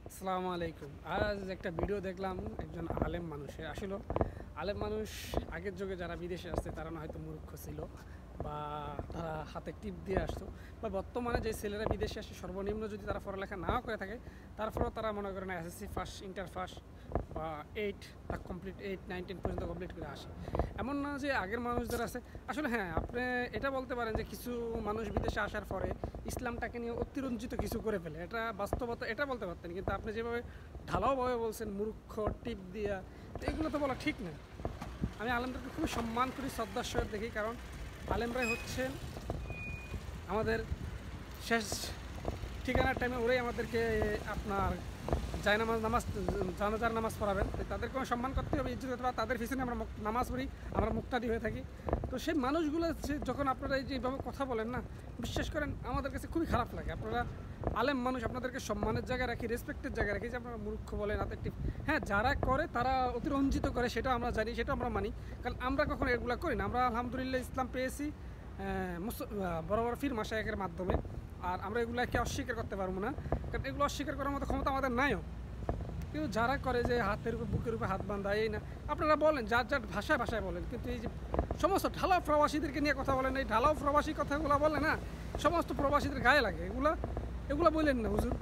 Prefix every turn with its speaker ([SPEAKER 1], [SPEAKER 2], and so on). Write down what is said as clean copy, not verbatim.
[SPEAKER 1] আসসালামু আলাইকুম। আজ একটা ভিডিও দেখলাম একজন আলেম মানুষের। আসলে আলেম মানুষ আগের যুগে যারা বিদেশে আসছে তারা না হয়তো মূর্খ ছিল বা তারা হাতে টিপ দিয়ে আসতো, বা বর্তমানে যে ছেলেরা বিদেশে আসে সর্বনিম্ন যদি তারা পড়ালেখা নাও করে থাকে তারপরেও তারা মনে করেন এসএসসি ফার্স্ট, ইন্টার ফার্স্ট বা 8 তা কমপ্লিট 8, 9, 10 পর্যন্ত কমপ্লিট করে আসে। এমন না যে আগের মানুষ যারা আছে, আসলে হ্যাঁ আপনি এটা বলতে পারেন যে কিছু মানুষ বিদেশে আসার পরে ইসলামটাকে নিয়ে অতিরঞ্জিত কিছু করে ফেলে, এটা বাস্তবতা, এটা বলতে পারতেন। কিন্তু আপনি যেভাবে ঢালাওভাবে বলছেন মূর্খ টিপ দিয়া, তো এগুলো তো বলা ঠিক না। আমি আলেমদেরকে খুবই সম্মান করি, শ্রদ্ধার সহিত দেখি, কারণ আলেমরাই হচ্ছেন আমাদের শেষ ঠিকানার টাইমে ওরাই আমাদেরকে আপনার জানাজার নামাজ পড়াবেন। তাদেরকে সম্মান করতে হবে, ইজ্জত করতে হবে, তাদের পিছনে আমরা নামাজ পড়ি, আমরা মুক্তাদি হয়ে থাকি। তো সেই মানুষগুলো যখন আপনারা এই যেভাবে কথা বলেন না, বিশ্বাস করেন আমাদের কাছে খুবই খারাপ লাগে। আপনারা আলেম মানুষ, আপনাদেরকে সম্মানের জায়গায় রাখি, রেসপেক্টের জায়গায় রাখি, যে আপনারা মূর্খ বলেন, হাতের টিপ। হ্যাঁ, যারা করে তারা অতিরঞ্জিত করে, সেটা আমরা জানি, সেটা আমরা মানি, কারণ আমরা কখনো এগুলো করি না। আমরা আলহামদুলিল্লাহ ইসলাম পেয়েছি বড় বড় ফির মাশায়েখের মাধ্যমে, আর আমরা এগুলোকে অস্বীকার করতে পারবো না, কারণ এগুলো অস্বীকার করার মতো ক্ষমতা আমাদের নাইও। কিন্তু যারা করে যে হাতের উপর, বুকের উপর হাত বাঁধা, এই না, আপনারা বলেন যার যার ভাষায় ভাষায় বলেন, কিন্তু এই যে সমস্ত ঢালাও প্রবাসীদেরকে নিয়ে কথা বলেন, এই ঢালাও প্রবাসী কথাগুলো বলে না, সমস্ত প্রবাসীদের গায়ে লাগে। এগুলো বললেন না হুজুর।